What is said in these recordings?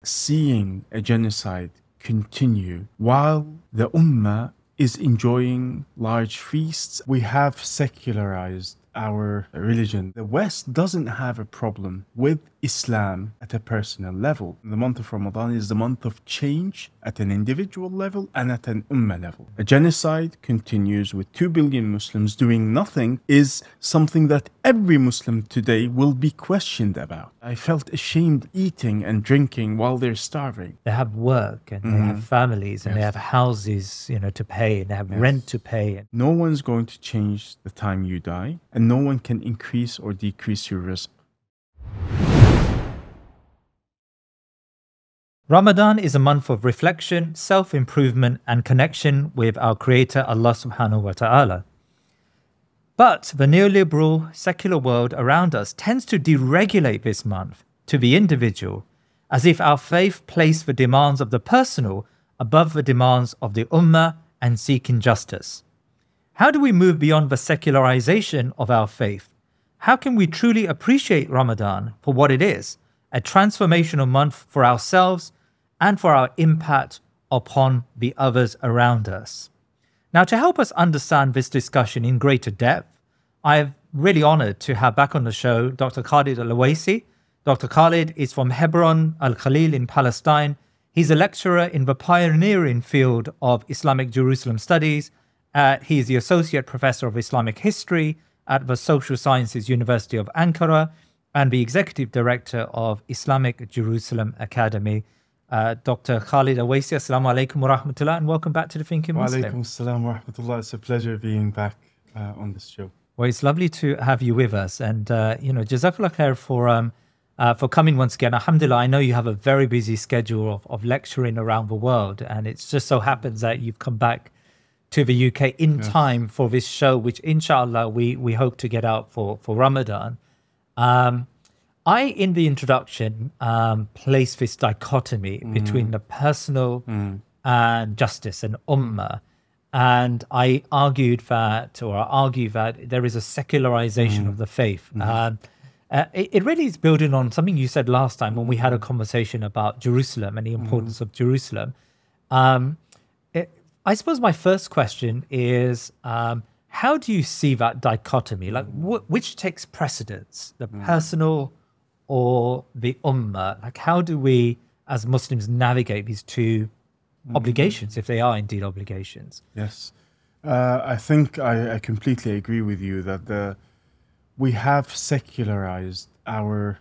seeing a genocide continue while the ummah is enjoying large feasts. We have secularized our religion. The West doesn't have a problem with Islam at a personal level. The month of Ramadan is the month of change at an individual level and at an ummah level. A genocide continues with 2 billion Muslims doing nothing is something that every Muslim today will be questioned about. I felt ashamed eating and drinking while they're starving. They have work and they have families and they have houses, to pay, and they have rent to pay. No one's going to change the time you die, and no one can increase or decrease your risk. Ramadan is a month of reflection, self-improvement and connection with our Creator Allah subhanahu wa ta'ala. But the neoliberal, secular world around us tends to deregulate this month to the individual, as if our faith placed the demands of the personal above the demands of the ummah and seeking justice. How do we move beyond the secularization of our faith? How can we truly appreciate Ramadan for what it is, a transformational month for ourselves and for our impact upon the others around us? Now, to help us understand this discussion in greater depth, I am really honored to have back on the show Dr. Khalid El Awaisi. Dr. Khalid is from Hebron, Khalil in Palestine. He's a lecturer in the pioneering field of Islamic Jerusalem studies. He is the Associate Professor of Islamic History at the Social Sciences University of Ankara and the Executive Director of Islamic Jerusalem Academy. Dr. Khalid El Awaisi, Assalamu alaikum wa rahmatullah, and welcome back to The Thinking Muslim. Wa alaikum assalam wa rahmatullah. It's a pleasure being back on this show. Well, it's lovely to have you with us. And, Jazakallah khair for coming once again. Alhamdulillah, I know you have a very busy schedule of lecturing around the world. And it just so happens that you've come back to the UK in time for this show, which Insha'Allah we hope to get out for Ramadan. I, in the introduction, place this dichotomy between the personal and justice and ummah. And I argue that there is a secularization of the faith. It really is building on something you said last time when we had a conversation about Jerusalem and the importance of Jerusalem. I suppose my first question is, how do you see that dichotomy? Like, which takes precedence, the personal or the ummah? Like, how do we, as Muslims, navigate these two obligations, if they are indeed obligations? Yes. I think I completely agree with you that we have secularized our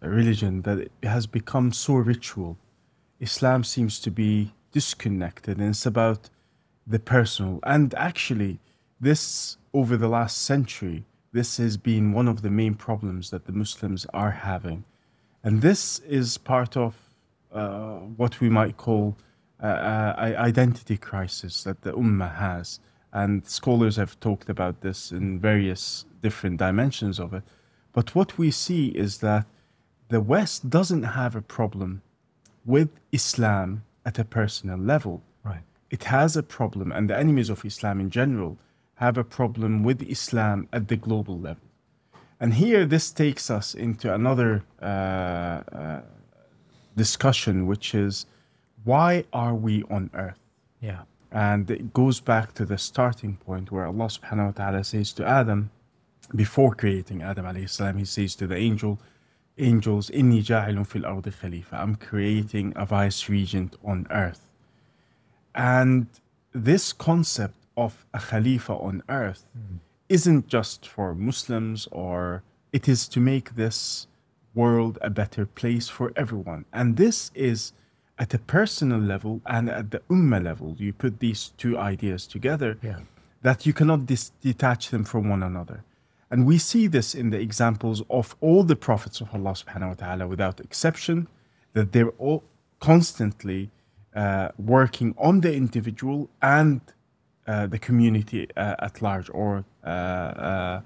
religion, that it has become so ritual. Islam seems to be disconnected, and it's about the personal. And actually, this, over the last century, this has been one of the main problems that the Muslims are having. And this is part of what we might call identity crisis that the ummah has. And scholars have talked about this in various different dimensions of it. But what we see is that the West doesn't have a problem with Islam at a personal level. Right. It has a problem, and the enemies of Islam in general have a problem with Islam at the global level. And here this takes us into another discussion, which is, why are we on earth? Yeah. And it goes back to the starting point where Allah subhanahu wa ta'ala says to Adam, before creating Adam alayhi salam, he says to the angels, Inni ja'ilun fil ardi khalifa. I'm creating a vice regent on earth. And this concept of a khalifa on earth isn't just for Muslims, or it is to make this world a better place for everyone. And this is at a personal level and at the ummah level. You put these two ideas together, that you cannot detach them from one another. And we see this in the examples of all the prophets of Allah subhanahu wa ta'ala without exception, that they're all constantly working on the individual and the community at large, or the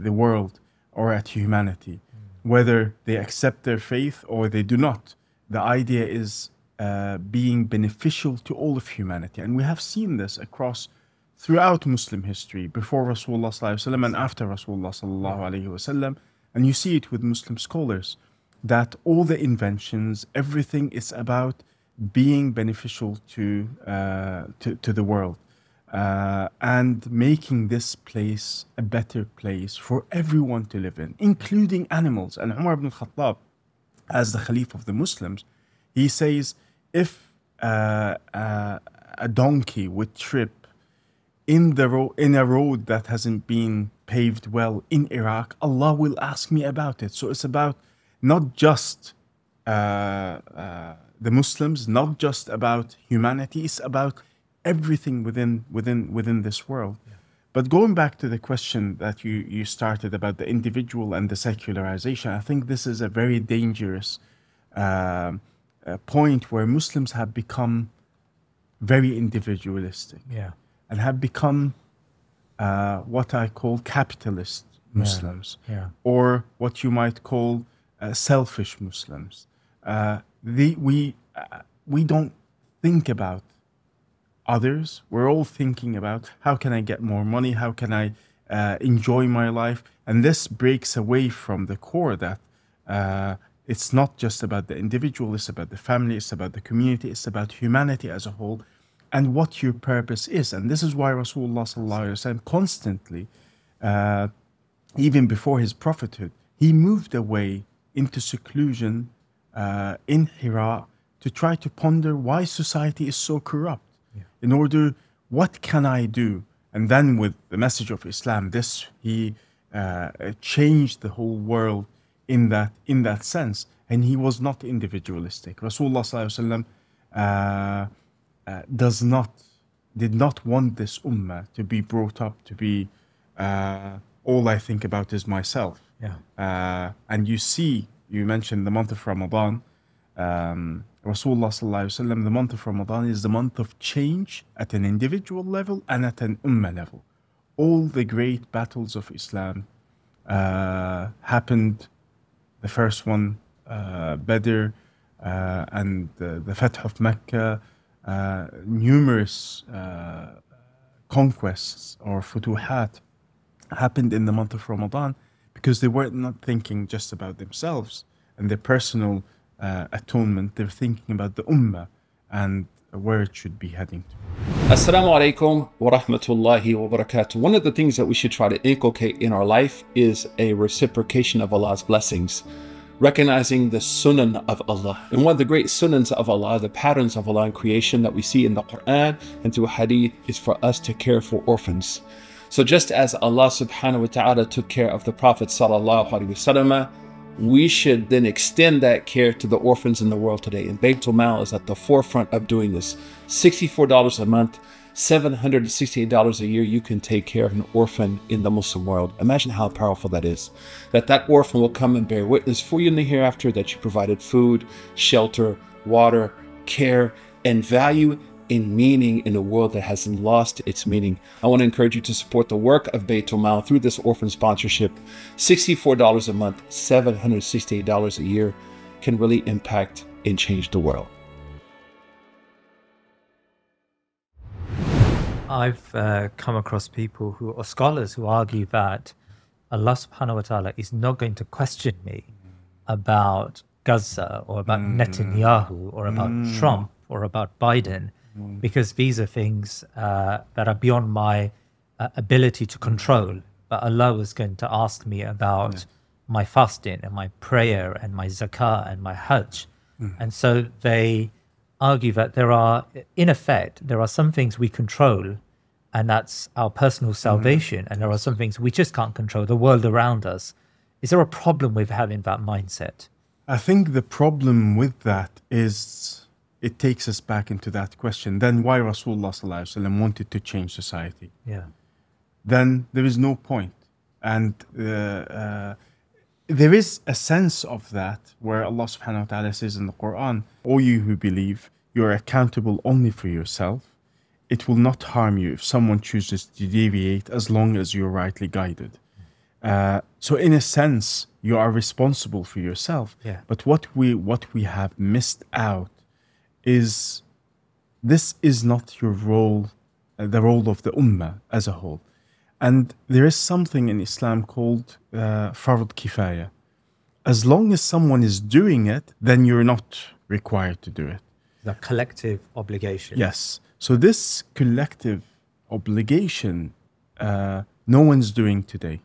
world, or at humanity, whether they accept their faith or they do not. The idea is being beneficial to all of humanity. And we have seen this throughout Muslim history, before Rasulullah sallallahu alaihi wasallam and after Rasulullah sallallahu alaihi wasallam. And you see it with Muslim scholars. that all the inventions, everything is about being beneficial to the world, and making this place a better place for everyone to live in, including animals. And Umar ibn Khattab, as the Khalif of the Muslims, he says, if a donkey would trip in a road that hasn't been paved well in Iraq, Allah will ask me about it. So it's about not just the Muslims, not just about humanity, it's about everything within this world. Yeah. But going back to the question that you started about the individual and the secularization, I think this is a very dangerous point where Muslims have become very individualistic, yeah, and have become what I call capitalist Muslims, yeah, yeah, or what you might call selfish Muslims. We don't think about others. We're all thinking about how can I get more money, how can I enjoy my life, and this breaks away from the core that it's not just about the individual, it's about the family, it's about the community, it's about humanity as a whole, and what your purpose is. And this is why Rasulullah sallallahu alaihi wasallam constantly, even before his prophethood, he moved away into seclusion in Hira to try to ponder why society is so corrupt. Yeah. In order, what can I do? And then with the message of Islam, he changed the whole world in that sense. And he was not individualistic. Rasulullah sallallahu alaihi wasallam did not want this ummah to be brought up to be all I think about is myself. Yeah. And you mentioned the month of Ramadan. Rasulullah sallallahu alaihi wasallam, the month of Ramadan is the month of change at an individual level and at an ummah level. All the great battles of Islam happened. The first one, Badr, and the Fath of Mecca, numerous conquests or futuhat happened in the month of Ramadan because they were not thinking just about themselves and their personal atonement. They're thinking about the ummah and where it should be heading to. Assalamu alaikum wa rahmatullahi wa barakatuh. One of the things that we should try to inculcate in our life is a reciprocation of Allah's blessings, recognizing the sunan of Allah. And one of the great sunans of Allah, the patterns of Allah in creation that we see in the Quran and through Hadith, is for us to care for orphans. So just as Allah subhanahu wa ta'ala took care of the Prophet sallallahu alaihi wasallam, we should then extend that care to the orphans in the world today. And Baitulmaal is at the forefront of doing this. $64 a month, $768 a year, you can take care of an orphan in the Muslim world. Imagine how powerful that is. That orphan will come and bear witness for you in the hereafter that you provided food, shelter, water, care, and value in meaning in a world that has lost its meaning. I want to encourage you to support the work of Baitulmaal through this orphan sponsorship. $64 a month, $768 a year can really impact and change the world. I've come across people who are scholars who argue that Allah subhanahu wa ta'ala is not going to question me about Gaza or about Netanyahu or about Trump or about Biden, because these are things that are beyond my ability to control. But Allah was going to ask me about my fasting and my prayer and my zakah and my hajj. And so they argue that there are, in effect, there are some things we control, and that's our personal salvation, and there are some things we just can't control, the world around us. Is there a problem with having that mindset? I think the problem with that is it takes us back into that question. Then why Rasulullah sallallahu alaihi wasallam wanted to change society? Yeah. Then there is no point. And there is a sense of that where Allah subhanahu wa ta'ala says in the Quran, "O you who believe, you are accountable only for yourself. It will not harm you if someone chooses to deviate as long as you're rightly guided." So in a sense, you are responsible for yourself. Yeah. But what we have missed out is this is not your role, the role of the ummah as a whole. And there is something in Islam called fard kifaya. as long as someone is doing it, then you're not required to do it. The collective obligation. Yes. So this collective obligation, no one's doing today.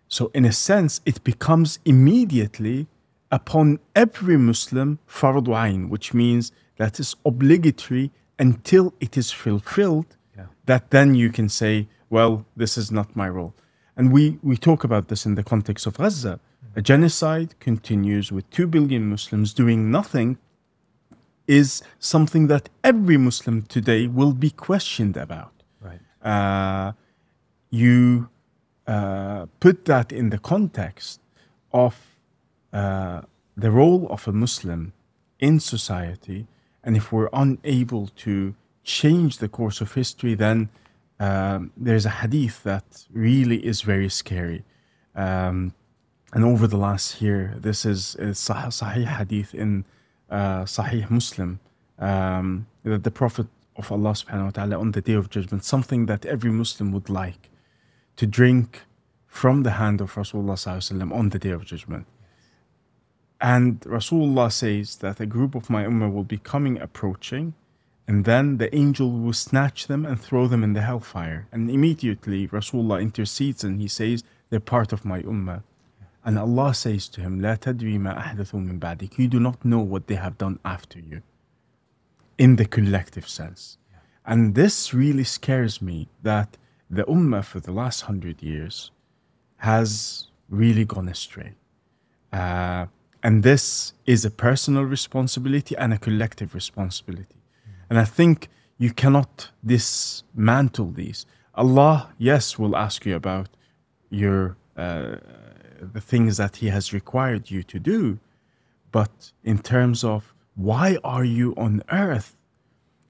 So in a sense, it becomes immediately upon every Muslim fardu ayn, which means that is obligatory until it is fulfilled, that then you can say, well, this is not my role. And we talk about this in the context of Gaza. A genocide continues with 2 billion Muslims doing nothing is something that every Muslim today will be questioned about. Right. You put that in the context of the role of a Muslim in society, and if we're unable to change the course of history, then there's a hadith that really is very scary. And over the last year, this is a Sahih hadith in Sahih Muslim, that the Prophet of Allah subhanahu wa ta'ala on the Day of Judgment, something that every Muslim would like to drink from the hand of Rasulullah sallallahu alaihi wasallam on the Day of Judgment. And Rasulullah says that a group of my ummah will be approaching, and then the angel will snatch them and throw them in the hellfire. And immediately Rasulullah intercedes and he says, they're part of my ummah. And Allah says to him, لا تدري ما أحدثوا من بعدك. You do not know what they have done after you, in the collective sense. And this really scares me, that the ummah for the last 100 years has really gone astray. And this is a personal responsibility and a collective responsibility. And I think you cannot dismantle these. Allah, yes, will ask you about your the things that He has required you to do. But in terms of why are you on earth,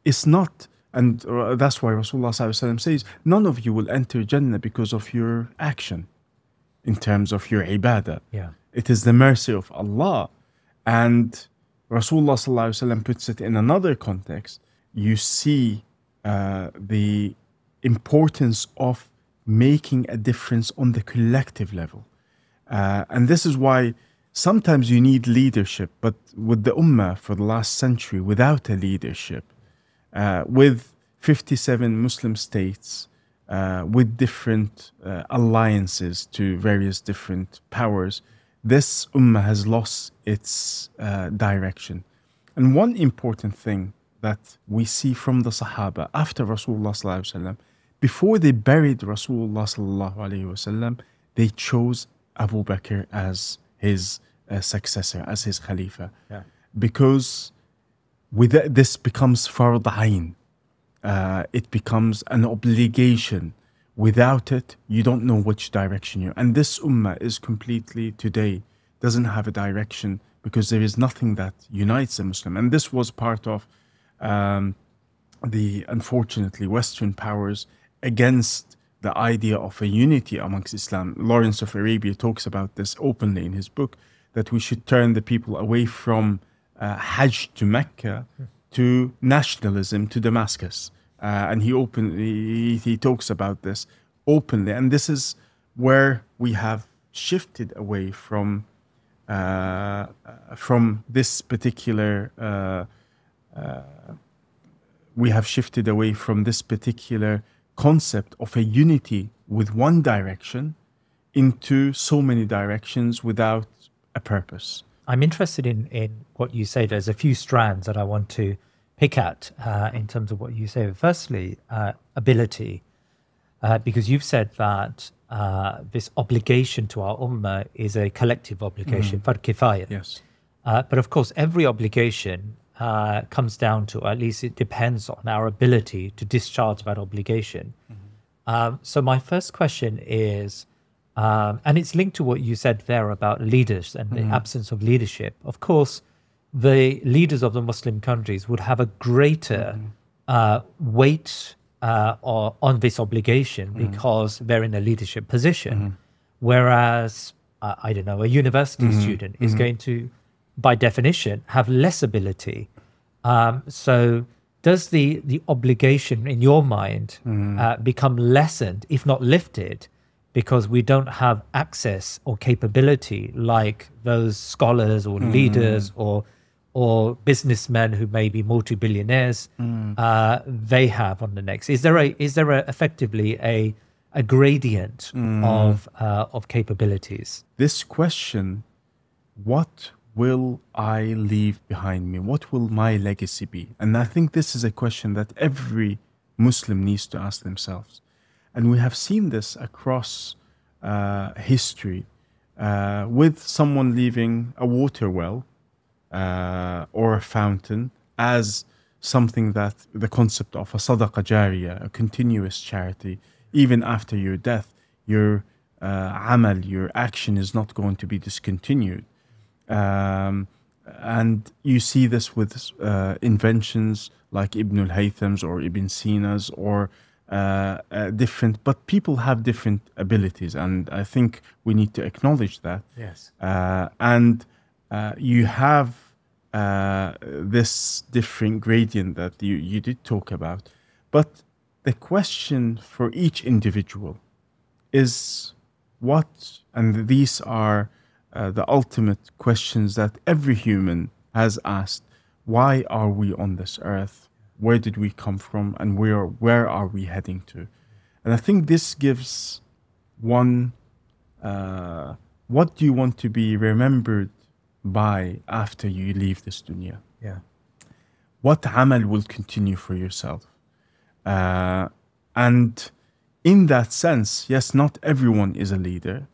it's not, and that's why Rasulullah says, none of you will enter Jannah because of your action, in terms of your Ibaadah. Yeah. It is the mercy of Allah. And Rasulullah puts it in another context. You see the importance of making a difference on the collective level. And this is why sometimes you need leadership, but with the ummah for the last century, without a leadership, with 57 Muslim states, with different alliances to various different powers, this ummah has lost its direction. And one important thing that we see from the Sahaba after Rasulullah, before they buried Rasulullah, they chose Abu Bakr as his successor, as his Khalifa. Yeah. Because with this becomes fard ayn. It becomes an obligation. Without it, you don't know which direction you're. And this ummah is completely today doesn't have a direction, because there is nothing that unites a Muslim. And this was part of the, unfortunately, Western powers against the idea of a unity amongst Islam. Lawrence of Arabia talks about this openly in his book, that we should turn the people away from Hajj to Mecca to nationalism to Damascus. And he talks about this openly. And this is where we have shifted away from this particular concept of a unity with one direction into so many directions without a purpose. I'm interested in what you say. There's a few strands that I want to pick at in terms of what you say. Firstly, ability, because you've said that this obligation to our ummah is a collective obligation, fard kifaya. Yes. But of course, every obligation comes down to, at least it depends on our ability to discharge that obligation. So my first question is, and it's linked to what you said there about leaders and the absence of leadership. Of course, the leaders of the Muslim countries would have a greater weight on this obligation because they're in a leadership position. Whereas, I don't know, a university student is going to, by definition, have less ability. So does the obligation in your mind become lessened, if not lifted, because we don't have access or capability like those scholars or leaders or businessmen who may be multi-billionaires they have on the next. Is there effectively a gradient of capabilities? This question, what will I leave behind me? What will my legacy be? And I think this is a question that every Muslim needs to ask themselves. And we have seen this across history with someone leaving a water well or a fountain as something that the concept of a sadaqah jariyah, a continuous charity, even after your death, your amal, your action is not going to be discontinued. And you see this with inventions like Ibn al-Haytham's or Ibn Sina's or different, but people have different abilities, and I think we need to acknowledge that. Yes. And you have this different gradient that you did talk about, but the question for each individual is what, and these are the ultimate questions that every human has asked. Why are we on this earth? Where did we come from? And where are we heading to? And I think this gives one, what do you want to be remembered by after you leave this dunya? Yeah. What amal will continue for yourself? And in that sense, yes, not everyone is a leader.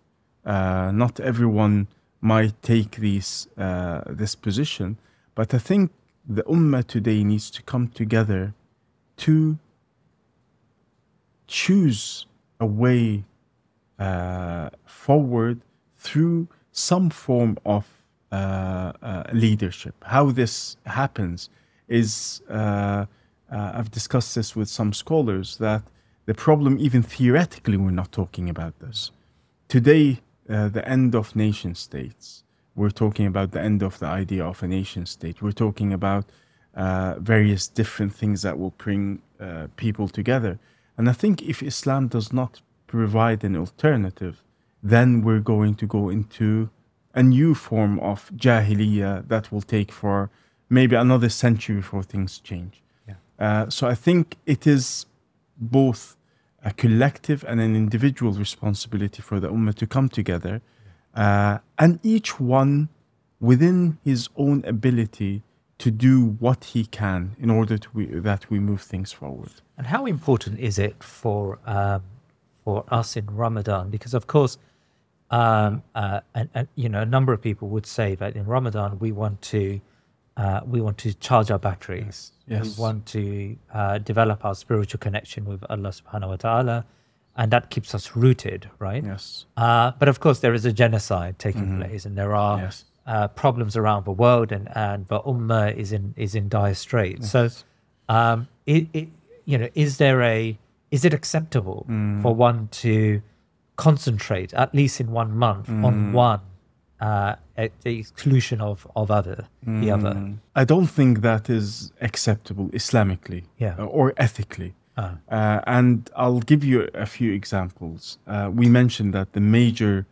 Not everyone might take this position, but I think the ummah today needs to come together to choose a way forward through some form of leadership. How this happens is, I've discussed this with some scholars, that the problem, even theoretically, we're not talking about this. Today, the end of nation states. We're talking about the end of the idea of a nation state. We're talking about various different things that will bring people together. And I think if Islam does not provide an alternative, then we're going to go into a new form of jahiliyyah that will take for maybe another century before things change. Yeah. So I think it is both a collective and an individual responsibility for the ummah to come together, and each one within his own ability to do what he can in order that we move things forward. And how important is it for us in Ramadan? Because of course, and you know, a number of people would say that in Ramadan we want to charge our batteries. Yes. We want to develop our spiritual connection with Allah subhanahu wa ta'ala, and that keeps us rooted, right? Yes. But of course there is a genocide taking place, and there are problems around the world, and the ummah is in dire straits. Yes. So you know, is it acceptable for one to concentrate at least in 1 month on one at the exclusion of the other? I don't think that is acceptable Islamically or ethically. And I'll give you a few examples. We mentioned that the major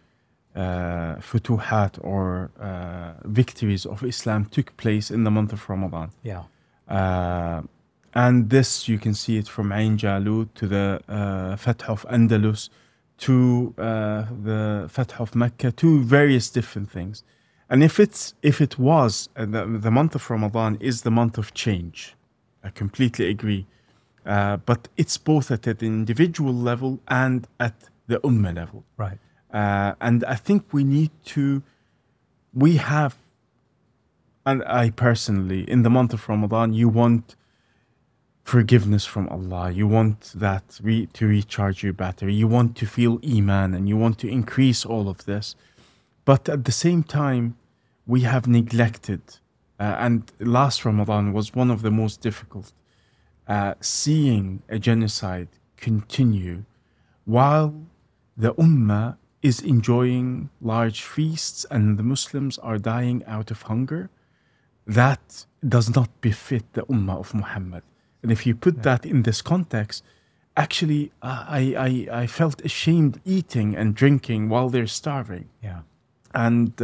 futuhat or victories of Islam took place in the month of Ramadan. Yeah. And this, you can see it from Ain Jalut to the Fath of Andalus to the Fath of Mecca, to various different things. And if it was the month of Ramadan is the month of change, I completely agree. But it's both at an individual level and at the ummah level. Right. And I think we have, and I personally, in the month of Ramadan, you want forgiveness from Allah. You want that to recharge your battery. You want to feel iman, and you want to increase all of this. But at the same time, we have neglected, and last Ramadan was one of the most difficult, seeing a genocide continue while the ummah is enjoying large feasts and the Muslims are dying out of hunger. That does not befit the ummah of Muhammad. And if you put that in this context, actually, I felt ashamed eating and drinking while they're starving. Yeah. And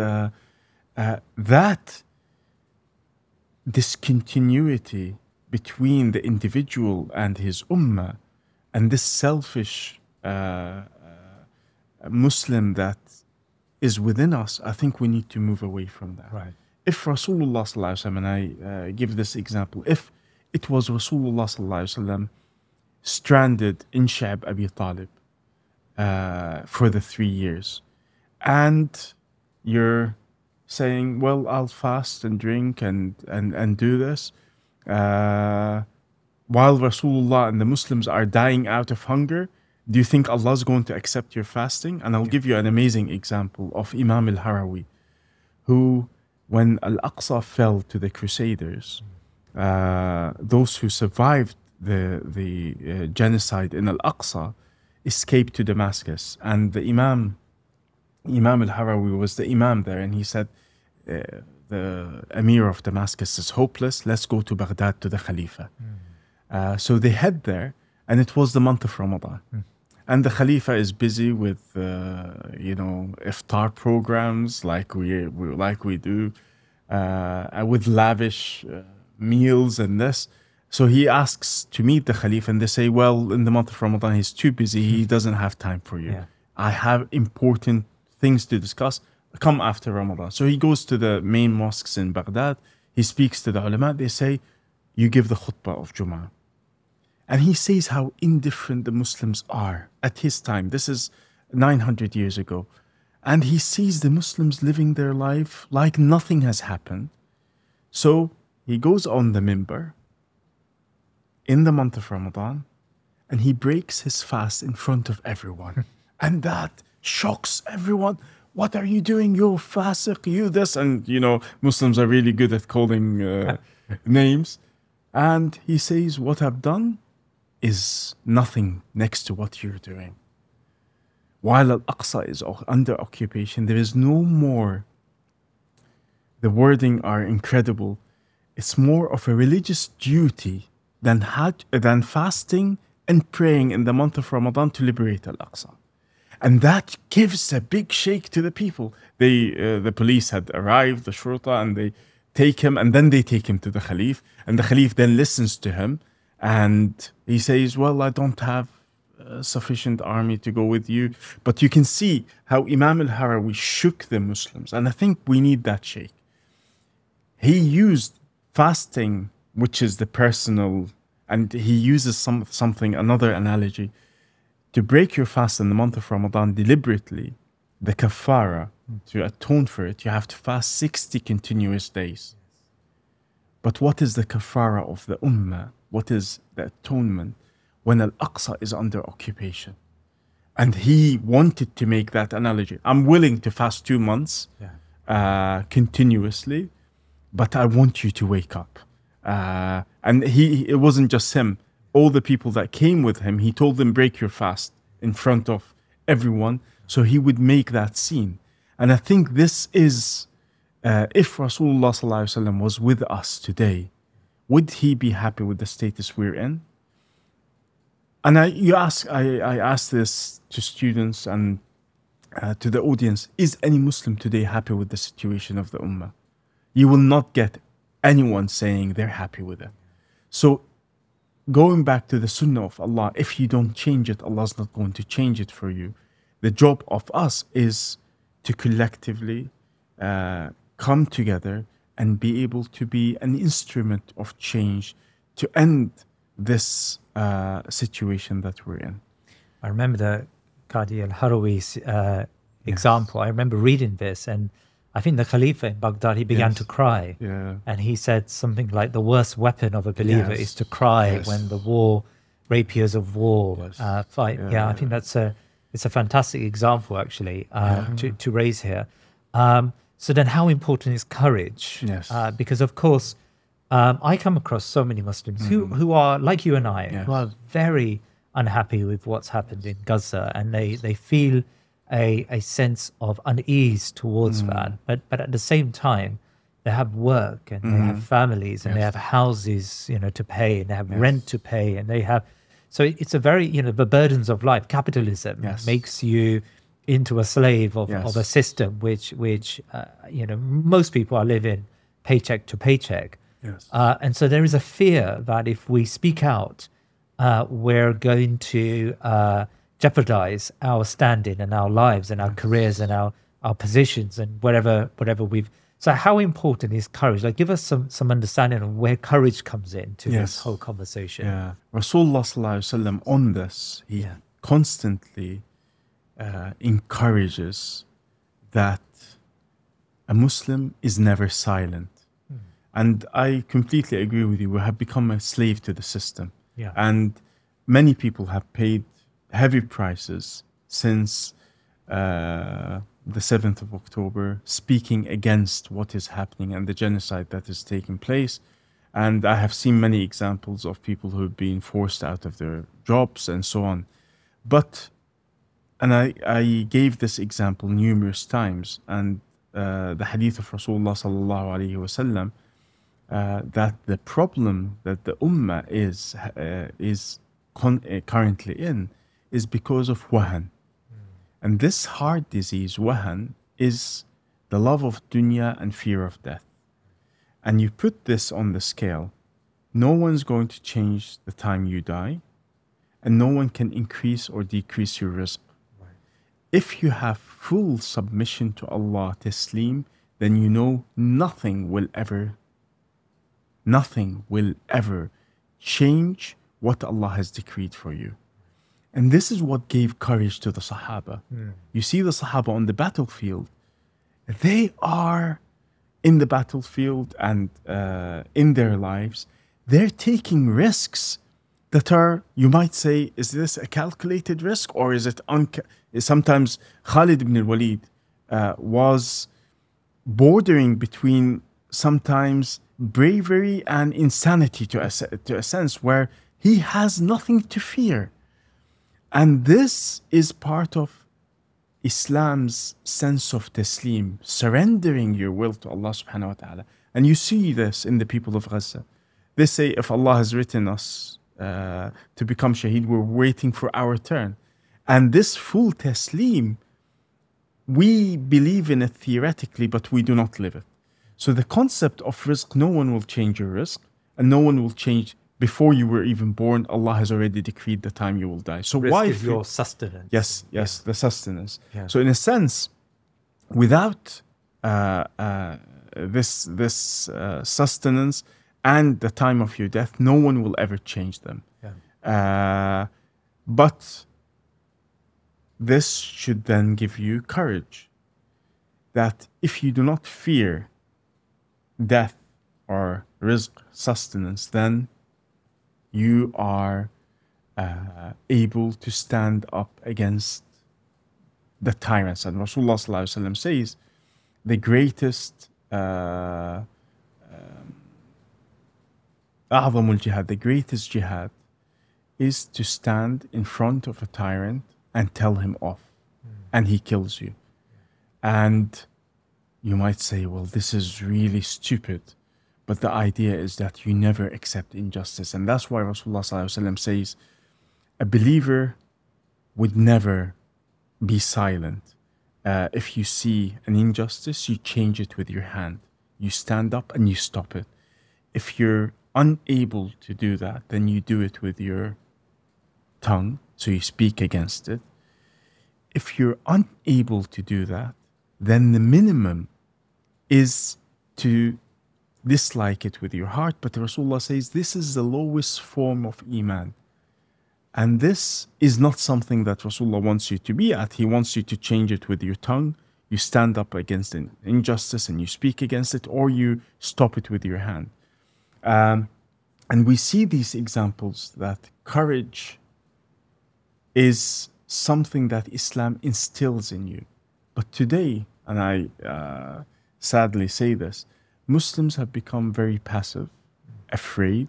that discontinuity between the individual and his ummah, and this selfish Muslim that is within us, I think we need to move away from that. Right. If Rasulullah sallallahu alaihi wasallam, and I give this example, if it was Rasulullah sallallahu alaihi wasallam stranded in Sha'b Abi Talib for the 3 years, and you're saying, well, I'll fast and drink and do this, while Rasulullah and the Muslims are dying out of hunger, do you think Allah is going to accept your fasting? And I'll give you an amazing example of Imam al-Harawi, who, when Al-Aqsa fell to the Crusaders, those who survived the genocide in Al-Aqsa escaped to Damascus. And the Imam al-Harawi was the Imam there, and he said, the Emir of Damascus is hopeless, let's go to Baghdad to the Khalifa. So they head there, and it was the month of Ramadan. And the Khalifa is busy with, iftar programs like we do, with lavish meals and this. So he asks to meet the Khalifa, and they say, well, in the month of Ramadan, he's too busy. He doesn't have time for you. Yeah. I have important things to discuss. Come after Ramadan. So he goes to the main mosques in Baghdad. He speaks to the ulama. They say, you give the khutbah of Jum'ah. And he says how indifferent the Muslims are at his time. This is 900 years ago. And he sees the Muslims living their life like nothing has happened. So he goes on the minbar in the month of Ramadan, and he breaks his fast in front of everyone. And that shocks everyone. What are you doing? You're fasiq, you this. And, Muslims are really good at calling names. And he says, what I've done is nothing next to what you're doing. While Al-Aqsa is under occupation, there is no more, the wording are incredible, it's more of a religious duty than fasting and praying in the month of Ramadan to liberate Al-Aqsa. And that gives a big shake to the people. The police had arrived, the shurta, and they take him, and then they take him to the Khalif, and the Khalif then listens to him, and he says, well, I don't have sufficient army to go with you. But you can see how Imam al-Harawi shook the Muslims, and I think we need that shake. He used fasting, which is the personal, and he uses another analogy. To break your fast in the month of Ramadan deliberately, the kafara, to atone for it, you have to fast 60 continuous days. But what is the kafara of the ummah? What is the atonement when Al-Aqsa is under occupation? And he wanted to make that analogy. I'm willing to fast 2 months continuously, but I want you to wake up. And it wasn't just him. All the people that came with him, he told them, break your fast in front of everyone. So he would make that scene. And I think this is, if Rasulullah sallallahu alaihi wasallam was with us today, would he be happy with the status we're in? And I asked this to students and to the audience, is any Muslim today happy with the situation of the ummah? You will not get anyone saying they're happy with it. So going back to the sunnah of Allah, if you don't change it, Allah's not going to change it for you. The job of us is to collectively come together and be able to be an instrument of change to end this situation that we're in. I remember the Khalid Al Awaisi's example. I remember reading this, and I think the Khalifa in Baghdad, he began to cry. And he said something like, the worst weapon of a believer is to cry when the rapiers of war fight. I think it's a fantastic example, actually, to raise here. So then how important is courage? Because, of course, I come across so many Muslims who are, like you and I, who are very unhappy with what's happened in Gaza, and they feel a sense of unease towards that. But at the same time, they have work, and they have families, and they have houses, to pay, and they have rent to pay, and they have, So it's a very, the burdens of life. Capitalism Yes. makes you into a slave of Yes. a system which most people are living paycheck to paycheck. Yes. And so there is a fear that if we speak out, we're going to jeopardize our standing and our lives and our careers and our positions and whatever we've. So how important is courage? Like, give us some understanding of where courage comes into Yes. this whole conversation. Yeah. Rasulullah sallallahu alaihi wasallam on this, he Yeah. constantly encourages that a Muslim is never silent. And I completely agree with you. We have become a slave to the system. Yeah. And many people have paid heavy prices since the 7th of October, speaking against what is happening and the genocide that is taking place. And I have seen many examples of people who have been forced out of their jobs and so on. But, and I gave this example numerous times, and the hadith of Rasulullah sallallahu alaihi wasallam, that the problem that the ummah is currently in is because of wahan. And this heart disease, wahan, is the love of dunya and fear of death. And you put this on the scale, no one's going to change the time you die, and no one can increase or decrease your rizq. Right. If you have full submission to Allah, taslim, then you know nothing will ever change what Allah has decreed for you. And this is what gave courage to the Sahaba. You see the Sahaba on the battlefield, they are in the battlefield and in their lives, they're taking risks that are, you might say, is this a calculated risk or is it sometimes Khalid ibn al-Walid was bordering between sometimes bravery and insanity to a sense where he has nothing to fear. And this is part of Islam's sense of taslim, surrendering your will to Allah subhanahu wa ta'ala. And you see this in the people of Gaza. They say, if Allah has written us to become shaheed, we're waiting for our turn. And this full taslim, we believe in it theoretically, but we do not live it. So the concept of rizq, no one will change your rizq, and no one will change. Before you were even born, Allah has already decreed the time you will die. So Risk why is your sustenance? Yes, the sustenance. Yeah. So in a sense, without this sustenance and the time of your death, no one will ever change them. Yeah. But this should then give you courage that if you do not fear death or rizq, sustenance, then you are able to stand up against the tyrants. And Rasulullah sallallahu alaihi wasallam says the greatest أعظم الجهاد, the greatest jihad is to stand in front of a tyrant and tell him off, and he kills you. And you might say, well, this is really stupid. But the idea is that you never accept injustice. And that's why Rasulullah ﷺ says, a believer would never be silent. If you see an injustice, you change it with your hand. You stand up and you stop it. If you're unable to do that, then you do it with your tongue, so you speak against it. If you're unable to do that, then the minimum is to dislike it with your heart. But Rasulullah says this is the lowest form of Iman. And this is not something that Rasulullah wants you to be at. He wants you to change it with your tongue. You stand up against an injustice and you speak against it, or you stop it with your hand. And we see these examples that courage is something that Islam instills in you. But today, and I sadly say this, Muslims have become very passive, afraid,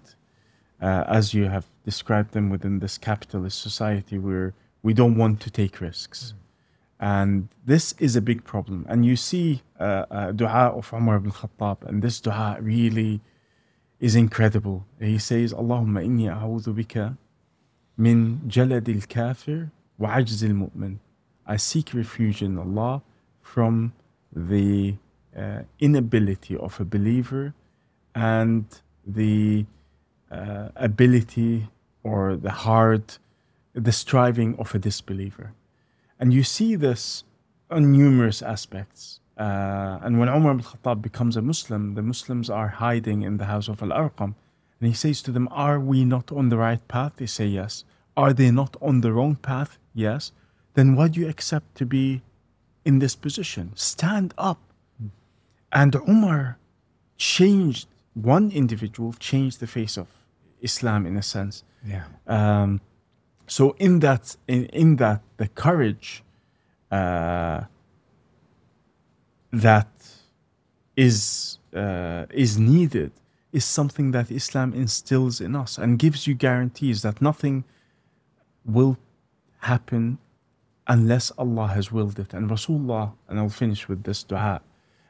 as you have described them within this capitalist society where we don't want to take risks. And this is a big problem. And you see dua of Umar ibn Khattab, and this dua really is incredible. He says, Allahumma inni a'udhu bika من جلد الكافر وعجز المؤمن. I seek refuge in Allah from the inability of a believer and the ability or the striving of a disbeliever. And you see this on numerous aspects. And when Umar ibn Khattab becomes a Muslim, the Muslims are hiding in the house of Al-Arqam. And he says to them, are we not on the right path? They say yes. Are they not on the wrong path? Yes. Then why do you accept to be in this position? Stand up. And Umar changed, one individual changed the face of Islam in a sense. Yeah. So in that, the courage that is needed is something that Islam instills in us and gives you guarantees that nothing will happen unless Allah has willed it. And Rasulullah, and I'll finish with this dua,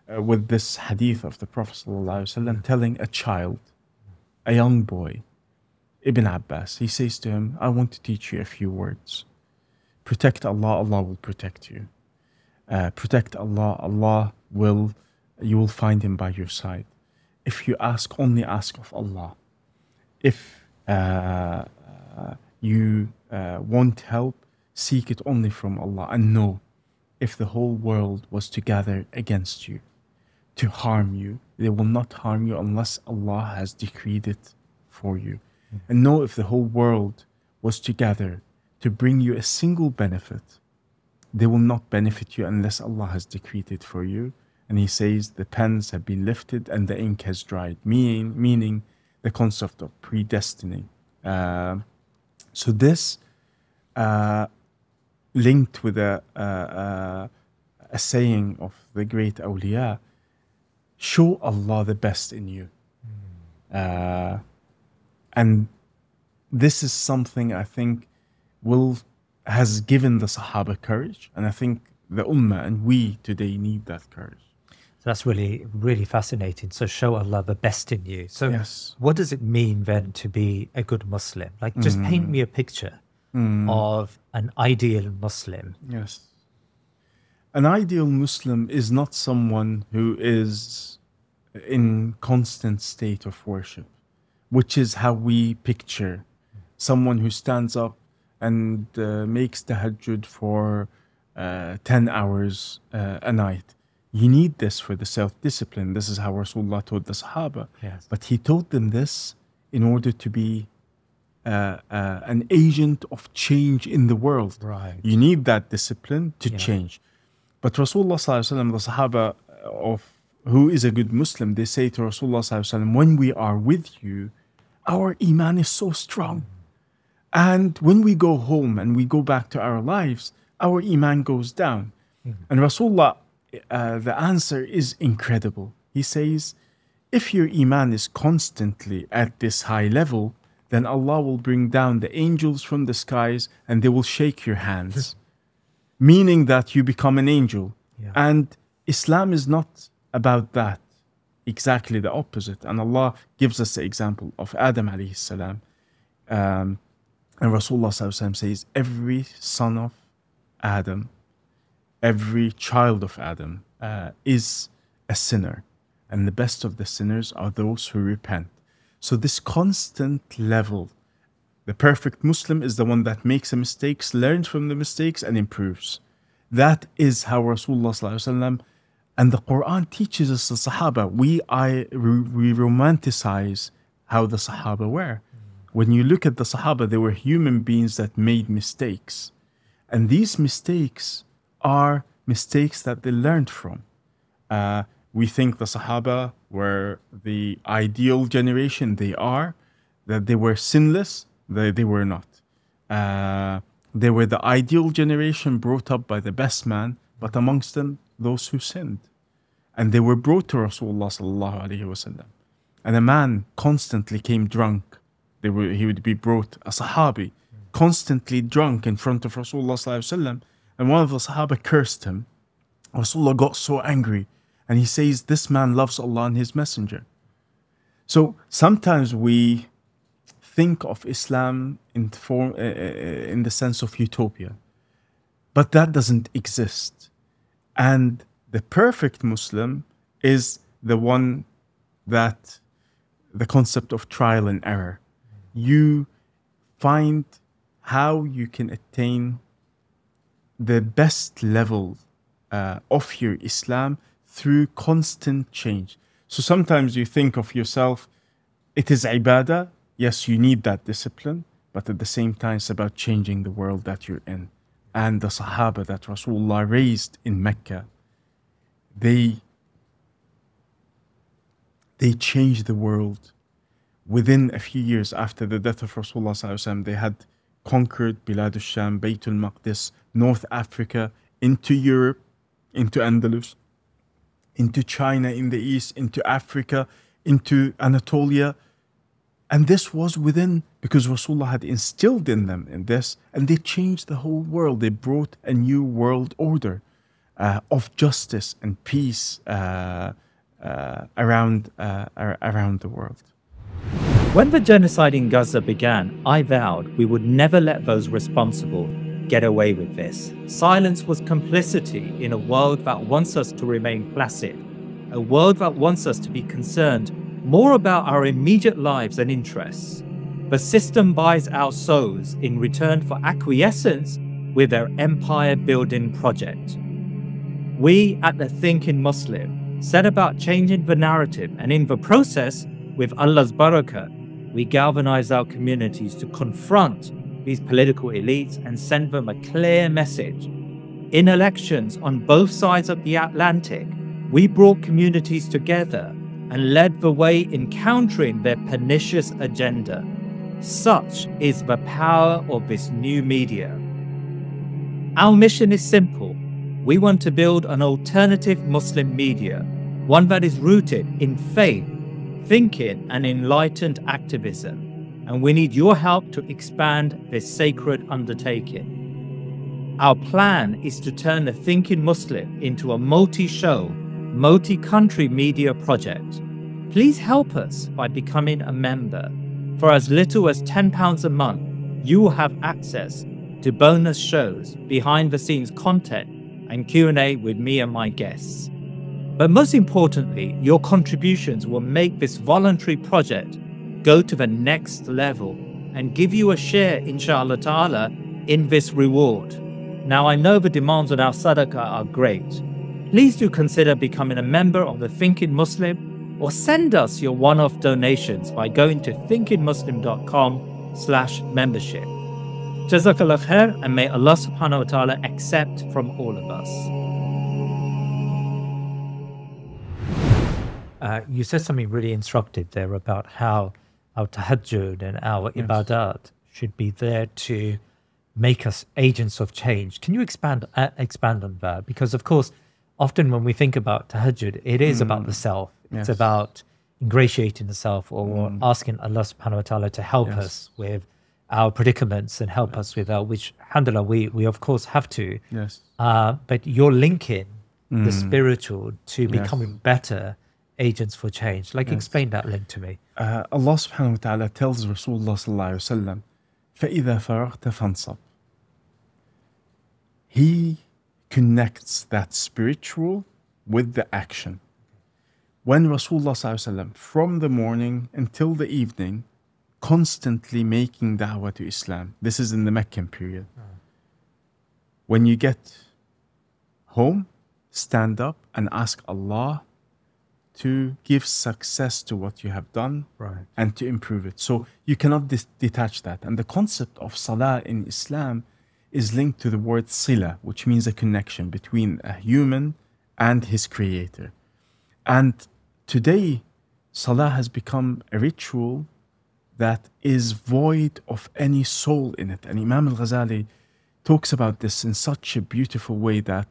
with this hadith of the Prophet ﷺ telling a child, a young boy, Ibn Abbas, he says to him, I want to teach you a few words. Protect Allah, Allah will protect you. Protect Allah, Allah will, you will find Him by your side. If you ask, only ask of Allah. If you want help, seek it only from Allah. And know, if the whole world was to gather against you, to harm you, they will not harm you unless Allah has decreed it for you. And know, if the whole world was to gather to bring you a single benefit, they will not benefit you unless Allah has decreed it for you. And he says the pens have been lifted and the ink has dried, meaning the concept of predestining. So this linked with a saying of the great awliya, show Allah the best in you. And this is something I think has given the Sahaba courage, and I think the Ummah and we today need that courage. That's really, really fascinating. So show Allah the best in you. So yes. What does it mean then to be a good Muslim? Like, just paint me a picture of an ideal Muslim. Yes. An ideal Muslim is not someone who is in constant state of worship, which is how we picture someone who stands up and makes tahajjud for 10 hours a night. You need this for the self-discipline. This is how Rasulullah taught the Sahaba. Yes. But he taught them this in order to be an agent of change in the world. Right. You need that discipline to change. But Rasulullah ﷺ, the Sahaba of who is a good Muslim, they say to Rasulullah ﷺ, when we are with you, our iman is so strong. And when we go home and we go back to our lives, our iman goes down. And Rasulullah, the answer is incredible. He says, if your iman is constantly at this high level, then Allah will bring down the angels from the skies and they will shake your hands, meaning that you become an angel. Yeah. And Islam is not about that. Exactly the opposite. And Allah gives us the example of Adam alayhi salam. And Rasulullah says, every son of Adam, every child of Adam is a sinner. And the best of the sinners are those who repent. So this constant level, the perfect Muslim is the one that makes mistakes, learns from the mistakes and improves. That is how Rasulullah ﷺ, and the Quran teaches us the Sahaba. We romanticize how the Sahaba were. When you look at the Sahaba, they were human beings that made mistakes. And these mistakes are mistakes that they learned from. We think the Sahaba were the ideal generation. They are. That they were sinless. They were not. They were the ideal generation brought up by the best man, but amongst them, those who sinned. And they were brought to Rasulullah sallallahu alaihi wasallam. And a man constantly came drunk. He would be brought, a Sahabi, constantly drunk in front of Rasulullah sallallahu alaihi wasallam. And one of the Sahaba cursed him. Rasulullah got so angry. And he says, this man loves Allah and His Messenger. So sometimes we think of Islam in the sense of utopia. But that doesn't exist. And the perfect Muslim is the one that the concept of trial and error. You find how you can attain the best level of your Islam through constant change. So sometimes you think of yourself, it is Ibaadah. Yes, you need that discipline, but at the same time, it's about changing the world that you're in. And the Sahaba that Rasulullah raised in Mecca, they changed the world. Within a few years after the death of Rasulullah, they had conquered Bilad al-Sham, Baitulmaal, North Africa, into Europe, into Andalus, into China in the east, into Africa, into Anatolia. And this was within, because Rasulullah had instilled in them in this, and they changed the whole world. They brought a new world order of justice and peace around the world. When the genocide in Gaza began, I vowed we would never let those responsible get away with this. Silence was complicity in a world that wants us to remain placid, a world that wants us to be concerned more about our immediate lives and interests. The system buys our souls in return for acquiescence with their empire-building project. We at the Thinking Muslim set about changing the narrative, and in the process, with Allah's barakah, we galvanize our communities to confront these political elites and send them a clear message. In elections on both sides of the Atlantic, we brought communities together and led the way in countering their pernicious agenda. Such is the power of this new media. Our mission is simple. We want to build an alternative Muslim media, one that is rooted in faith, thinking, and enlightened activism. And we need your help to expand this sacred undertaking. Our plan is to turn the Thinking Muslim into a multi-show, multi-country media project. Please help us by becoming a member. For as little as £10 a month, you will have access to bonus shows, behind-the-scenes content, and Q&A with me and my guests. But most importantly, your contributions will make this voluntary project go to the next level and give you a share, Insha'Allah ta'ala, in this reward. Now, I know the demands on our sadaqah are great. Please do consider becoming a member of the Thinking Muslim, or send us your one-off donations by going to thinkingmuslim.com/membership. Jazakallah khair, and may Allah subhanahu wa ta'ala accept from all of us. You said something really instructive there about how our tahajjud and our ibadat should be there to make us agents of change. Can you expand on that? Because, of course, often when we think about tahajjud, it is about the self. It's about ingratiating the self, or asking Allah subhanahu wa ta'ala to help us with our predicaments and help us with our, which, alhamdulillah, we of course have to. But you're linking the spiritual to becoming better agents for change. Like, explain that link to me. Allah subhanahu wa ta'ala tells Rasulullah sallallahu alayhi wa sallam, فَإِذَا فَرَغْتَ فَانْصَبْ. He connects that spiritual with the action. When Rasulullah sallallahu alayhi wa sallam, from the morning until the evening, constantly making da'wah to Islam. This is in the Meccan period. When you get home, stand up and ask Allah to give success to what you have done, and to improve it. So you cannot detach that. And the concept of salah in Islam is linked to the word sila, which means a connection between a human and his creator. And today, salah has become a ritual that is void of any soul in it. And Imam al-Ghazali talks about this in such a beautiful way, that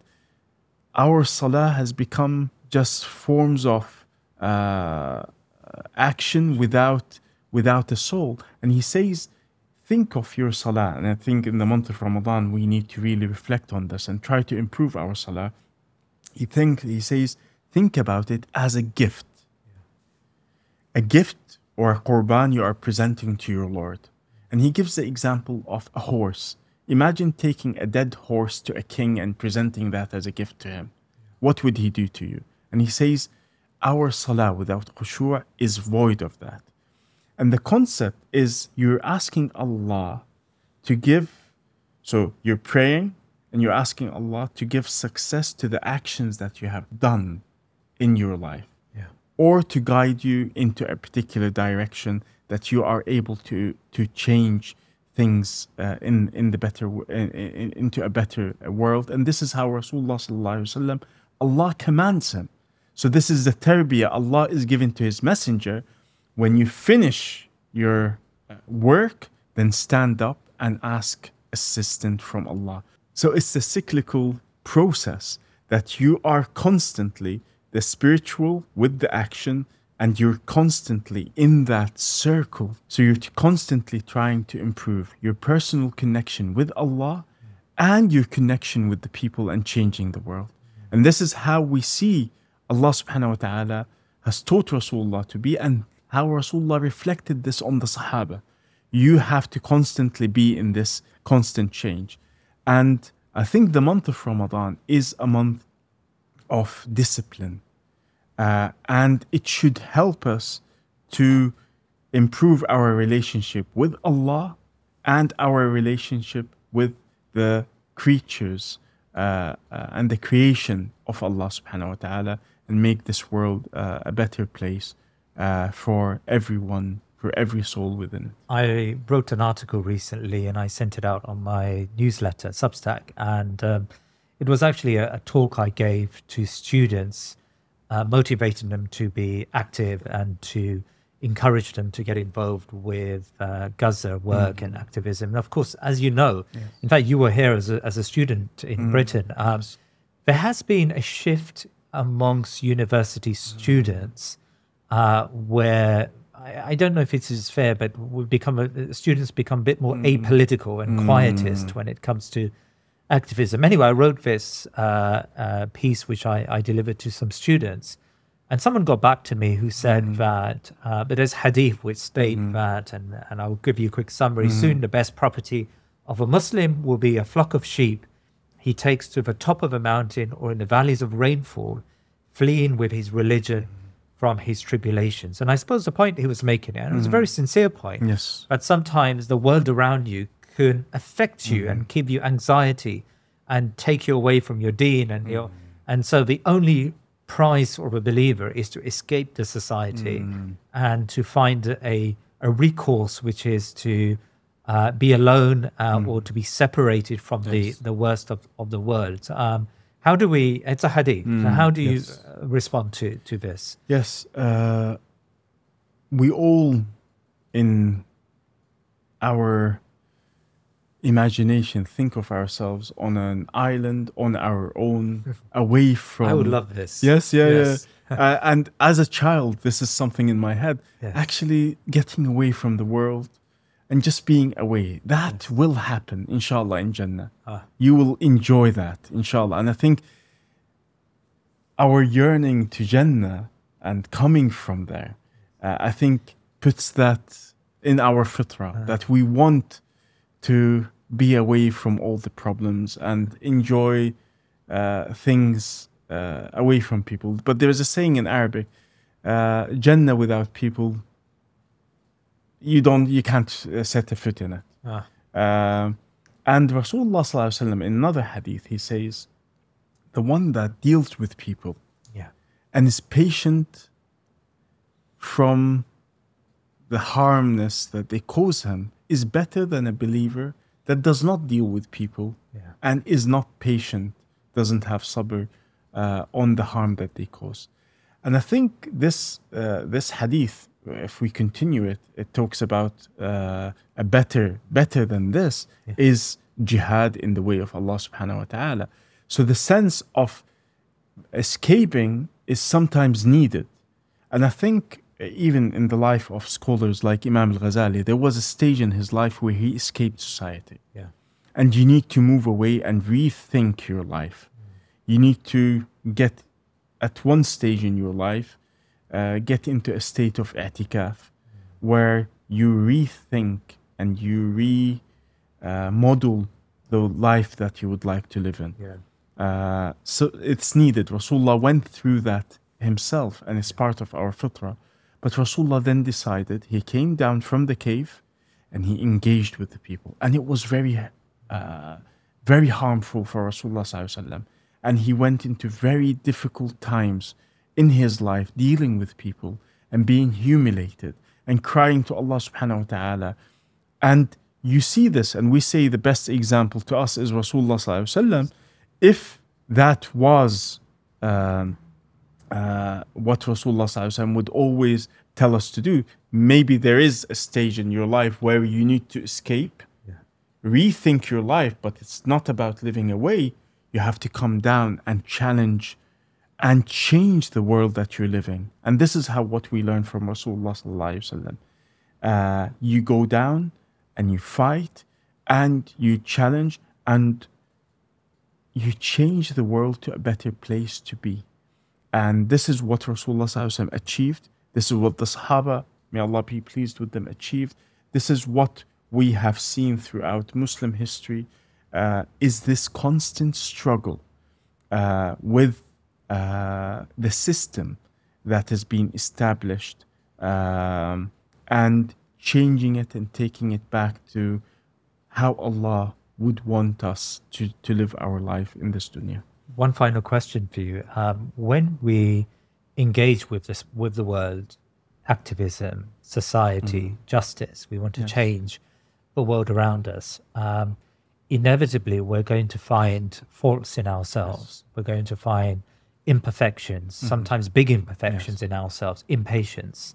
our salah has become just forms of action without a soul. And he says, think of your salah. And I think in the month of Ramadan, we need to really reflect on this and try to improve our salah. He says, think about it as a gift. A gift or a qurban you are presenting to your Lord. And he gives the example of a horse. Imagine taking a dead horse to a king and presenting that as a gift to him. What would he do to you? And he says, our salah without khushu' is void of that. And the concept is you're asking Allah to give, so you're praying and you're asking Allah to give success to the actions that you have done in your life, or to guide you into a particular direction that you are able to change things in the better into a better world. And this is how Rasulullah sallallahu alaihi wasallam, Allah commands him. So this is the tarbiyah Allah is giving to his messenger. When you finish your work, then stand up and ask assistance from Allah. So it's a cyclical process that you are constantly the spiritual with the action, and you're constantly in that circle. So you're constantly trying to improve your personal connection with Allah and your connection with the people and changing the world. And this is how we see Allah subhanahu wa ta'ala has taught Rasulullah to be, and how Rasulullah reflected this on the Sahaba. You have to constantly be in this constant change. And I think the month of Ramadan is a month of discipline. And it should help us to improve our relationship with Allah and our relationship with the creatures and the creation of Allah subhanahu wa ta'ala, and make this world a better place for everyone, for every soul within it. I wrote an article recently and I sent it out on my newsletter, Substack, and it was actually a talk I gave to students, motivating them to be active and to encourage them to get involved with Gaza work and activism. And of course, as you know, in fact, you were here as a student in Britain, there has been a shift amongst university students where I don't know if it is fair, but students become a bit more apolitical and quietist when it comes to activism. Anyway, I wrote this piece which I delivered to some students, and someone got back to me who said that but there's hadith which state that, and I'll give you a quick summary. Soon the best property of a Muslim will be a flock of sheep he takes to the top of a mountain or in the valleys of rainfall, fleeing with his religion from his tribulations. And I suppose the point he was making, and it was a very sincere point, that sometimes the world around you can affect you and give you anxiety and take you away from your deen, and and so the only prize for a believer is to escape the society and to find a recourse, which is to be alone or to be separated from the worst of the world. How do we, it's a hadith, so how do you respond to this? Yes, we all in our imagination think of ourselves on an island on our own, away from... I would love this. Yes. And as a child, this is something in my head, actually getting away from the world and just being away. That will happen, inshallah, in Jannah. You will enjoy that, inshallah. And I think our yearning to Jannah and coming from there, I think puts that in our fitrah, that we want to be away from all the problems and enjoy things away from people. But there is a saying in Arabic, Jannah without people, you can't set a foot in it. And Rasulullah sallallahu alaihi wasallam, in another hadith, he says, the one that deals with people and is patient from the harmness that they cause him is better than a believer that does not deal with people and is not patient, doesn't have sabr on the harm that they cause. And I think this hadith, if we continue it, it talks about a better than this is jihad in the way of Allah subhanahu wa ta'ala. So the sense of escaping is sometimes needed. And I think even in the life of scholars like Imam al-Ghazali, there was a stage in his life where he escaped society. And you need to move away and rethink your life. You need to get, at one stage in your life, get into a state of i'tikaf, where you rethink and you model the life that you would like to live in. So it's needed. Rasulullah went through that himself, and it's part of our fitrah. But Rasulullah then decided, he came down from the cave and he engaged with the people. And it was very harmful for Rasulullah sallallahu alaihi wasallam. And he went into very difficult times in his life, dealing with people and being humiliated and crying to Allah subhanahu wa ta'ala. And you see this, and we say the best example to us is Rasulullah sallallahu alaihi wasallam. If that was what Rasulullah sallallahu alaihi wasallam would always tell us to do, maybe there is a stage in your life where you need to escape, rethink your life, but it's not about living away. You have to come down and challenge and change the world that you're living. And this is what we learn from Rasulullah sallallahu alaihi wasallam. You go down and you fight and you challenge and you change the world to a better place to be. And this is what Rasulullah sallallahu alaihi wasallam achieved. This is what the Sahaba, may Allah be pleased with them, achieved. This is what we have seen throughout Muslim history, is this constant struggle with the system that has been established, and changing it and taking it back to how Allah would want us to live our life in this dunya. One final question for you. When we engage with the world, activism, society, justice, we want to change the world around us, inevitably we're going to find faults in ourselves. We're going to find imperfections, sometimes big imperfections in ourselves, impatience,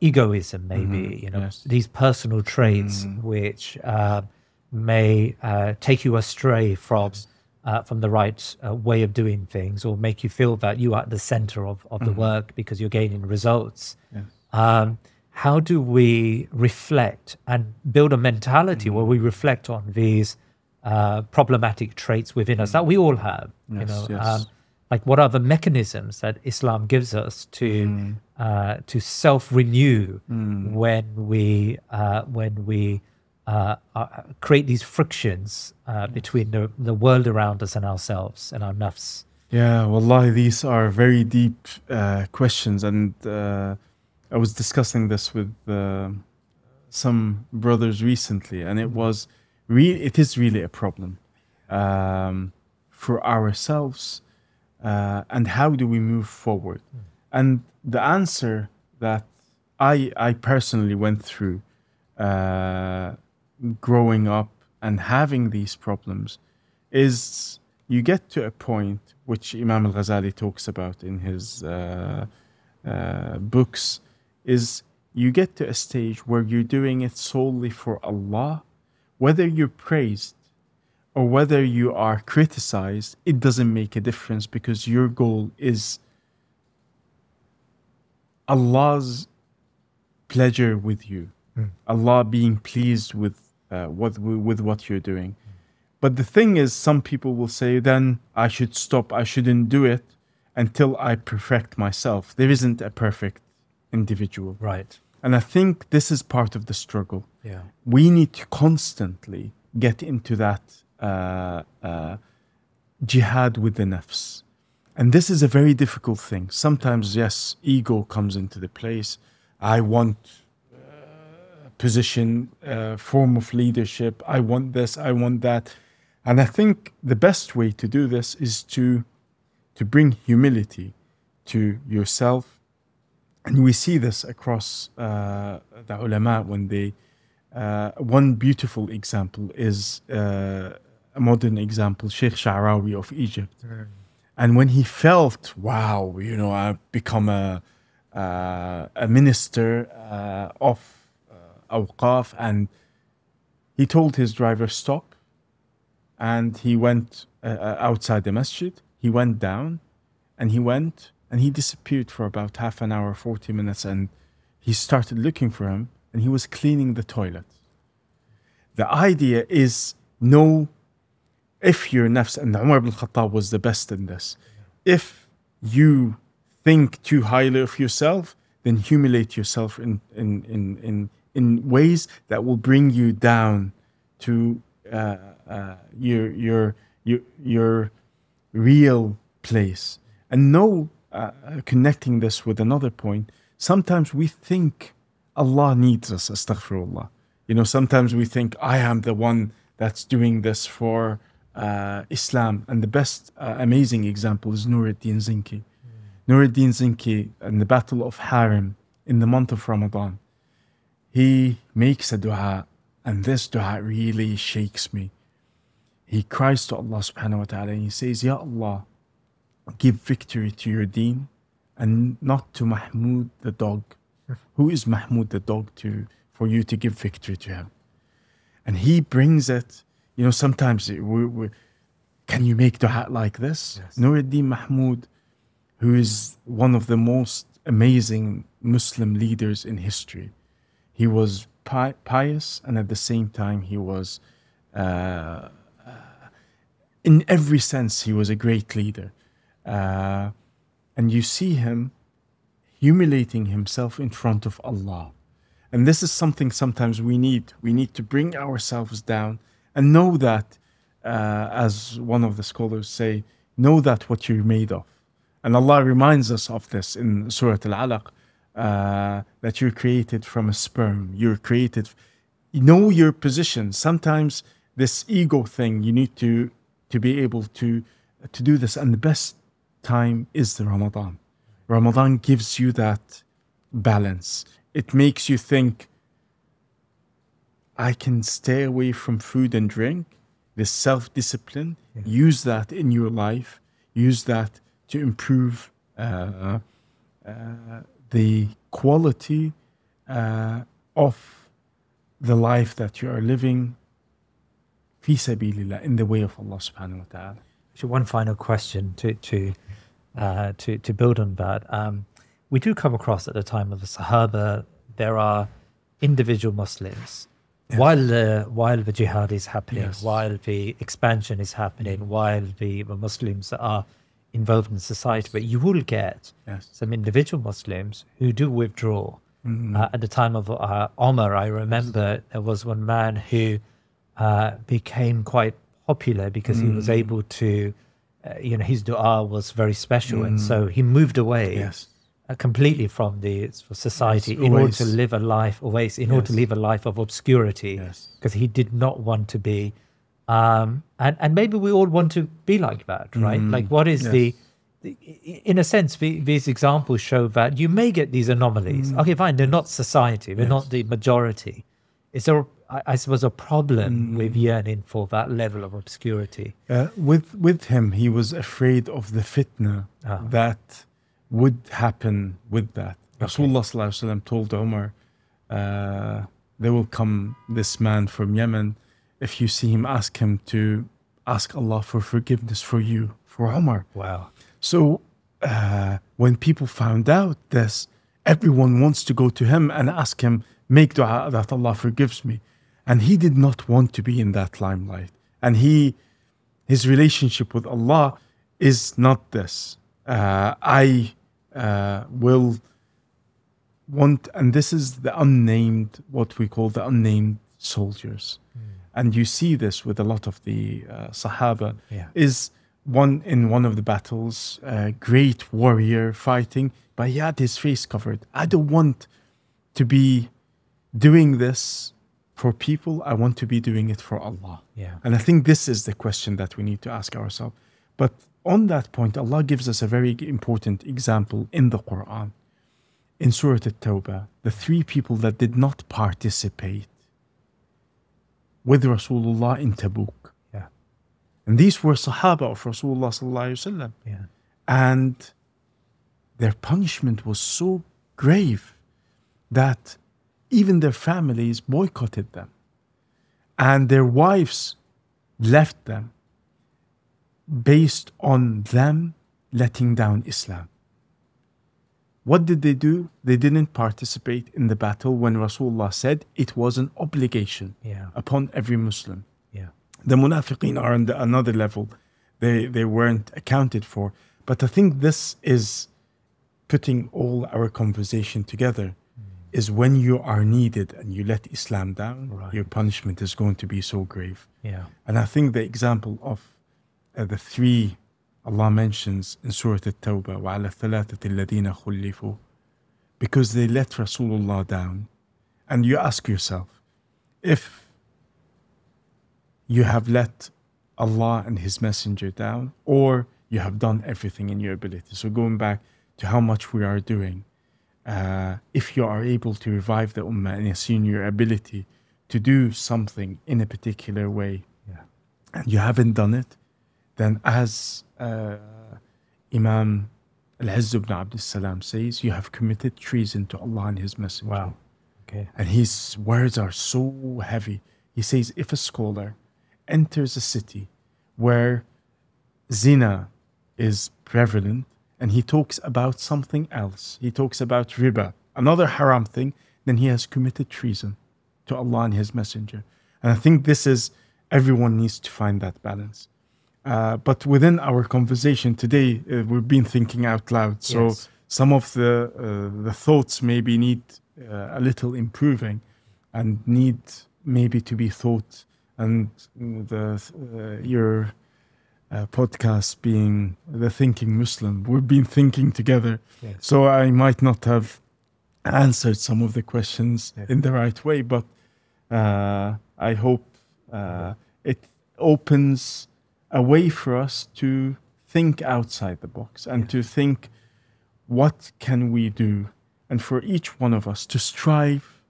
egoism, maybe, these personal traits which may take you astray from the right way of doing things, or make you feel that you are at the center of the work because you're gaining results. How do we reflect and build a mentality where we reflect on these problematic traits within us that we all have? Like, what are the mechanisms that Islam gives us to self-renew when we create these frictions between the world around us and ourselves and our nafs? Yeah, wallahi, these are very deep questions, and I was discussing this with some brothers recently, and it is really a problem for ourselves, and how do we move forward? And the answer that I personally went through growing up and having these problems is, you get to a point which Imam al-Ghazali talks about in his books, is you get to a stage where you're doing it solely for Allah. Whether you're praised or whether you are criticized, it doesn't make a difference, because your goal is Allah's pleasure with you, Allah being pleased with what you're doing. But the thing is, some people will say, then I should stop, I shouldn't do it until I perfect myself. There isn't a perfect individual. Right. And I think this is part of the struggle. Yeah. We need to constantly get into that jihad with the nafs. And this is a very difficult thing. Sometimes, yes, ego comes into the place. I want position, form of leadership. I want this, I want that. And I think the best way to do this is to bring humility to yourself. And we see this across the ulama when they, one beautiful example is a modern example, Sheikh Sha'rawi of Egypt. And when he felt, wow, I've become a minister of Awqaf, and he told his driver, stop. And he went outside the masjid. He went down and he disappeared for about half an hour, 40 minutes. And he started looking for him, and he was cleaning the toilet. The idea is, if your nafs, and Umar ibn Khattab was the best in this, if you think too highly of yourself, then humiliate yourself in ways that will bring you down to your real place. And know, connecting this with another point, sometimes we think Allah needs us, astaghfirullah. You know, sometimes we think I am the one that's doing this for Islam. And the best amazing example is Nuruddin Zinki. Nuruddin Zinki in the Battle of Harim in the month of Ramadan, he makes a dua, and this dua really shakes me. He cries to Allah subhanahu wa ta'ala and he says, Ya Allah, give victory to your deen and not to Mahmoud the dog. Who is Mahmoud the dog for you to give victory to him? And he brings it, you know, sometimes can you make dua like this? Yes. Nuruddin Mahmoud, who is one of the most amazing Muslim leaders in history. He was pious, and at the same time he was, in every sense, he was a great leader. And you see him humiliating himself in front of Allah. And this is something sometimes we need. We need to bring ourselves down and know that, as one of the scholars say, know that what you're made of. And Allah reminds us of this in Surah Al-Alaq, that you're created from a sperm. You're created, know your position. Sometimes this ego thing, you need to be able to do this. And the best time is the Ramadan. Ramadan gives you that balance. It makes you think, I can stay away from food and drink, this self-discipline, use that in your life, use that to improve the quality of the life that you are living fi sabilillah, in the way of Allah subhanahu wa ta'ala. So one final question to build on that. We do come across at the time of the Sahaba, there are individual Muslims. Yes. While the jihad is happening, yes, while the expansion is happening, while the Muslims are involved in society, but you will get, yes, some individual Muslims who do withdraw. Mm-hmm. At the time of Omar, I remember there was one man who became quite popular because he was able to, his dua was very special, and so he moved away. Yes. Completely from the society, yes, in order to live a life, in order to live a life of obscurity, because he did not want to be, and maybe we all want to be like that, right? Like, what is in a sense, these examples show that you may get these anomalies. Okay, fine, they're not society, they're not the majority. It's I suppose a problem with yearning for that level of obscurity. With him, he was afraid of the fitna that would happen with that. Okay. Rasulullah sallallahu alaihi wasallam told Umar, there will come this man from Yemen. If you see him, ask him to ask Allah for forgiveness for you, for Umar. Wow. So when people found out this, everyone wants to go to him and ask him, make dua that Allah forgives me. And he did not want to be in that limelight. And his relationship with Allah is not this. I will want, and this is the unnamed, what we call the unnamed soldiers. And you see this with a lot of the Sahaba. Is in one of the battles, a great warrior fighting, but he had his face covered. I don't want to be doing this for people. I want to be doing it for Allah. And I think this is the question that we need to ask ourselves. But on that point, Allah gives us a very important example in the Quran. In Surah At-Tawbah, the three people that did not participate with Rasulullah in Tabuk. And these were Sahaba of Rasulullah sallallahu alaihi wasallam. And their punishment was so grave that even their families boycotted them. And their wives left them based on them letting down Islam. What did they do? They didn't participate in the battle when Rasulullah said it was an obligation upon every Muslim. The munafiqeen are on another level. They weren't accounted for. But I think this is putting all our conversation together is when you are needed and you let Islam down, your punishment is going to be so grave. Yeah. And I think the example of the three Allah mentions in Surah At-Tawbah, وَعَلَى الثَّلَاثَةِ الَّذِينَ خُلِّفُوا, because they let Rasulullah down. And you ask yourself, if you have let Allah and His Messenger down, or you have done everything in your ability. So going back to how much we are doing, if you are able to revive the ummah and you've seen your ability to do something in a particular way, and you haven't done it, then as Imam Al-Izz ibn Abdul Salam says, you have committed treason to Allah and His Messenger. Wow. Okay. And his words are so heavy. He says, if a scholar enters a city where zina is prevalent, and he talks about something else, he talks about riba, another haram thing, then he has committed treason to Allah and His Messenger. And I think this is, everyone needs to find that balance. But within our conversation today, we've been thinking out loud. So some of the thoughts maybe need a little improving and need maybe to be thought. And your podcast being the Thinking Muslim, we've been thinking together. So I might not have answered some of the questions in the right way, but I hope it opens a way for us to think outside the box and to think, what can we do? And for each one of us to strive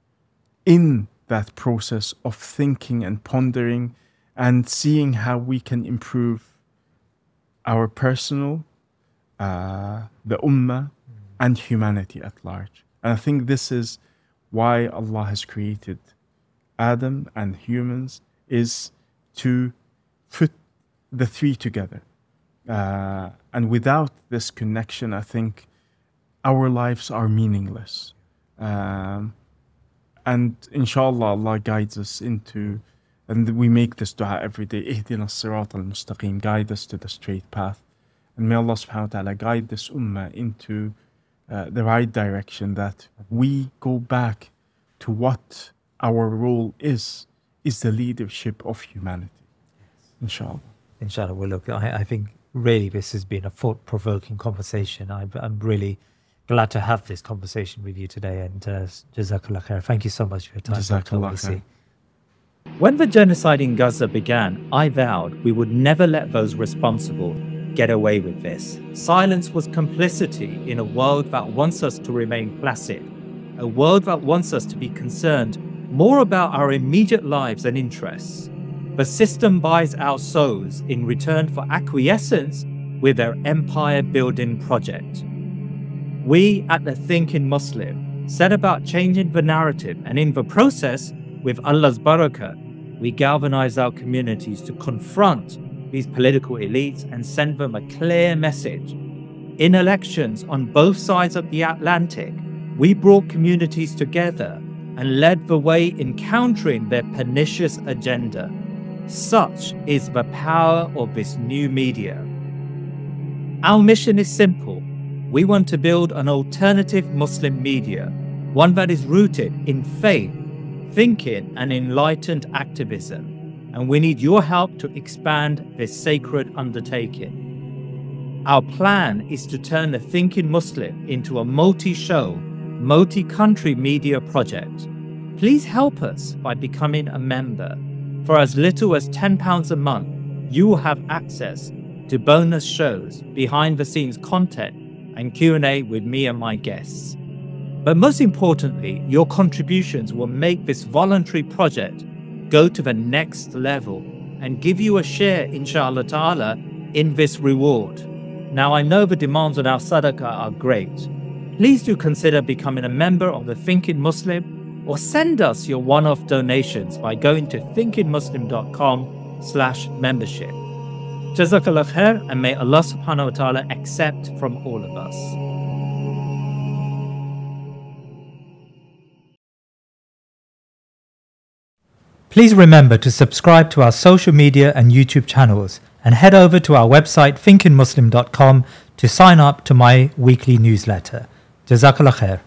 in that process of thinking and pondering and seeing how we can improve our personal, the ummah, and humanity at large. And I think this is why Allah has created Adam and humans, is to put the three together. And without this connection, I think our lives are meaningless. And Insha'Allah, Allah guides us into, and we make this dua every day, Ihdina as-sirat al-mustaqim, guide us to the straight path. And may Allah subhanahu wa ta'ala guide this ummah into the right direction, that we go back to what our role is the leadership of humanity. Inshallah. Inshallah. Well, look, I think really this has been a thought-provoking conversation. I'm really glad to have this conversation with you today, and Jazakallah khair. Thank you so much for your time. Jazakallah khair. When the genocide in Gaza began, I vowed we would never let those responsible get away with this. Silence was complicity in a world that wants us to remain placid, a world that wants us to be concerned more about our immediate lives and interests. The system buys our souls in return for acquiescence with their empire-building project. We at the Thinking Muslim set about changing the narrative, and in the process, with Allah's barakah, we galvanize our communities to confront these political elites and send them a clear message. In elections on both sides of the Atlantic, we brought communities together and led the way in countering their pernicious agenda. Such is the power of this new media. Our mission is simple. We want to build an alternative Muslim media, one that is rooted in faith, thinking, and enlightened activism. And we need your help to expand this sacred undertaking. Our plan is to turn the Thinking Muslim into a multi-show, multi-country media project. Please help us by becoming a member. For as little as £10 a month, you will have access to bonus shows, behind-the-scenes content, and Q&A with me and my guests. But most importantly, your contributions will make this voluntary project go to the next level and give you a share, Insha'Allah ta'ala, in this reward. Now, I know the demands on our sadaqah are great. Please do consider becoming a member of the Thinking Muslim, or send us your one-off donations by going to thinkingmuslim.com/membership. Jazakallah khair, and may Allah subhanahu wa ta'ala accept from all of us. Please remember to subscribe to our social media and YouTube channels, and head over to our website thinkingmuslim.com to sign up to my weekly newsletter. Jazakallah khair.